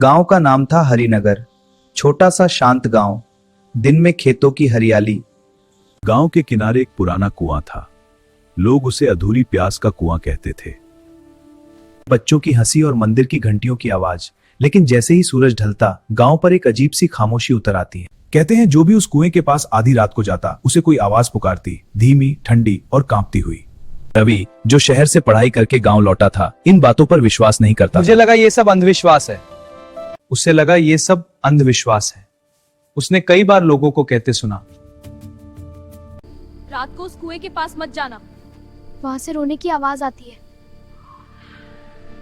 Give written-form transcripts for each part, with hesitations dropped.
गांव का नाम था हरिनगर। छोटा सा शांत गांव, दिन में खेतों की हरियाली। गांव के किनारे एक पुराना कुआं था। लोग उसे अधूरी प्यास का कुआं कहते थे। बच्चों की हंसी और मंदिर की घंटियों की आवाज। लेकिन जैसे ही सूरज ढलता, गांव पर एक अजीब सी खामोशी उतर आती है। कहते हैं जो भी उस कुएं के पास आधी रात को जाता, उसे कोई आवाज पुकारती, धीमी, ठंडी और कांपती हुई। रवि, जो शहर से पढ़ाई करके गांव लौटा था, इन बातों पर विश्वास नहीं करता। मुझे लगा ये सब अंधविश्वास है। उसे लगा ये सब अंधविश्वास है। उसने कई बार लोगों को कहते सुना, रात को उस कुएं के पास मत जाना, वहां से रोने की आवाज आती है।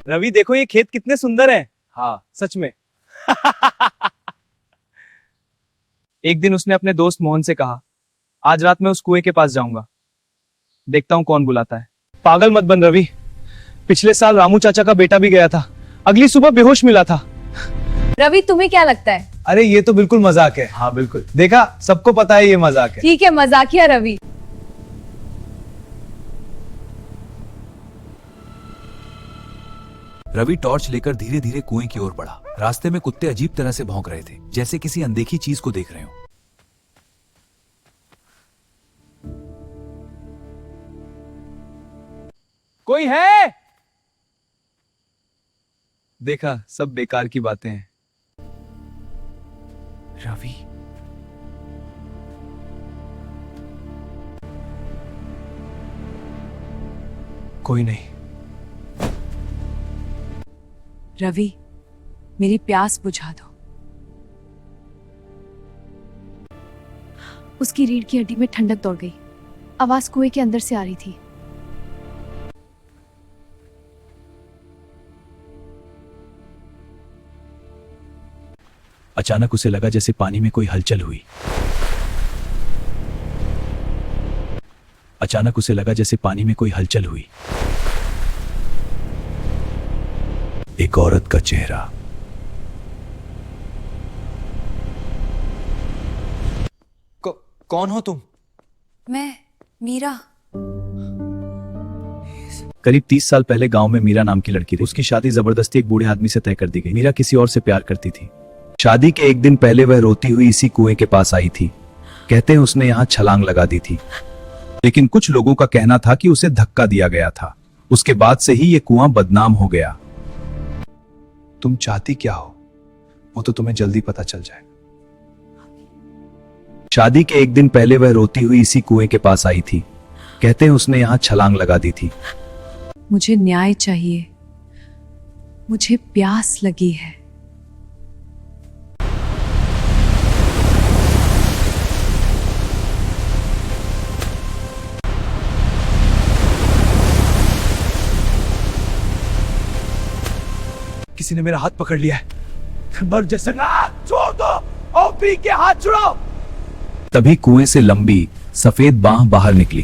रवि देखो ये खेत कितने सुंदर हैं। हाँ सच में। एक दिन उसने अपने दोस्त मोहन से कहा, आज रात मैं उस कुएं के पास जाऊंगा, देखता हूं कौन बुलाता है। पागल मत बन रवि, पिछले साल रामू चाचा का बेटा भी गया था, अगली सुबह बेहोश मिला था। रवि तुम्हें क्या लगता है? अरे ये तो बिल्कुल मजाक है। हाँ बिल्कुल, देखा, सबको पता है ये मजाक है। ठीक है, मजाकिया रवि। रवि टॉर्च लेकर धीरे धीरे कुएं की ओर बढ़ा। रास्ते में कुत्ते अजीब तरह से भौंक रहे थे, जैसे किसी अनदेखी चीज को देख रहे हो। कोई है? देखा, सब बेकार की बातें हैं। रवि, कोई नहीं। रवि, मेरी प्यास बुझा दो। उसकी रीढ़ की हड्डी में ठंडक दौड़ गई। आवाज कुएं के अंदर से आ रही थी। अचानक उसे लगा जैसे पानी में कोई हलचल हुई। अचानक उसे लगा जैसे पानी में कोई हलचल हुई। एक औरत का चेहरा। कौन हो तुम? मैं मीरा। करीब 30 साल पहले गांव में मीरा नाम की लड़की थी। उसकी शादी जबरदस्ती एक बूढ़े आदमी से तय कर दी गई। मीरा किसी और से प्यार करती थी। शादी के एक दिन पहले वह रोती हुई इसी कुएं के पास आई थी। कहते हैं उसने यहाँ छलांग लगा दी थी, लेकिन कुछ लोगों का कहना था कि उसे धक्का दिया गया था। उसके बाद से ही ये कुआं बदनाम हो गया। तुम चाहती क्या हो, वो तो तुम्हें जल्दी पता चल जाएगा। शादी के एक दिन पहले वह रोती हुई इसी कुएं के पास आई थी। कहते हैं उसने यहाँ छलांग लगा दी थी। मुझे न्याय चाहिए, मुझे प्यास लगी है। किसी ने मेरा हाथ पकड़ लिया है। मर जैसे ना, छोड़ दो, ओपी के हाथ छुड़ाओ। तभी कुएं से लंबी सफेद बांह बाहर निकली।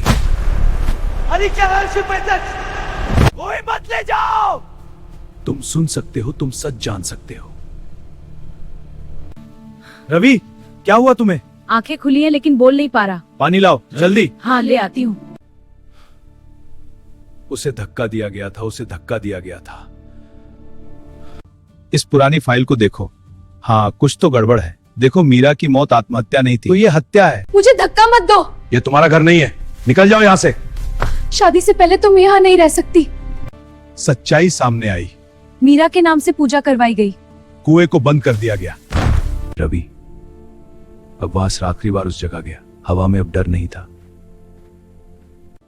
कोई मत ले जाओ। तुम सुन सकते हो, तुम सच जान सकते हो। रवि, क्या हुआ तुम्हें? आंखें खुली हैं लेकिन बोल नहीं पा रहा। पानी लाओ जल्दी। हाँ ले आती हूँ। उसे धक्का दिया गया था, उसे धक्का दिया गया था। इस पुरानी फाइल को देखो। हाँ, कुछ तो गड़बड़ है। देखो, मीरा की मौत आत्महत्या नहीं थी, तो ये हत्या है। मुझे धक्का मत दो। ये तुम्हारा घर नहीं है, निकल जाओ यहाँ से। शादी से पहले तुम यहाँ नहीं रह सकती। सच्चाई सामने आई। मीरा के नाम से पूजा करवाई गई। कुएं को बंद कर दिया गया। रवि, अब्बास आखिरी बार उस जगह गया। हवा में अब डर नहीं था।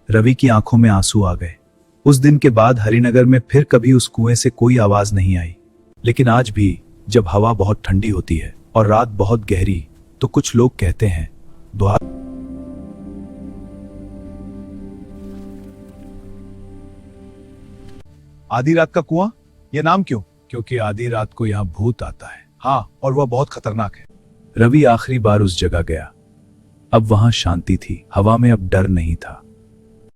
रवि की आंखों में आंसू आ गए। उस दिन के बाद हरिनगर में फिर कभी उस कुएं से कोई आवाज नहीं आई। लेकिन आज भी जब हवा बहुत ठंडी होती है और रात बहुत गहरी, तो कुछ लोग कहते हैं, दुआ। आधी रात का कुआं, ये नाम क्यों? क्योंकि आधी रात को यहाँ भूत आता है। हाँ, और वह बहुत खतरनाक है। रवि आखिरी बार उस जगह गया। अब वहां शांति थी, हवा में अब डर नहीं था।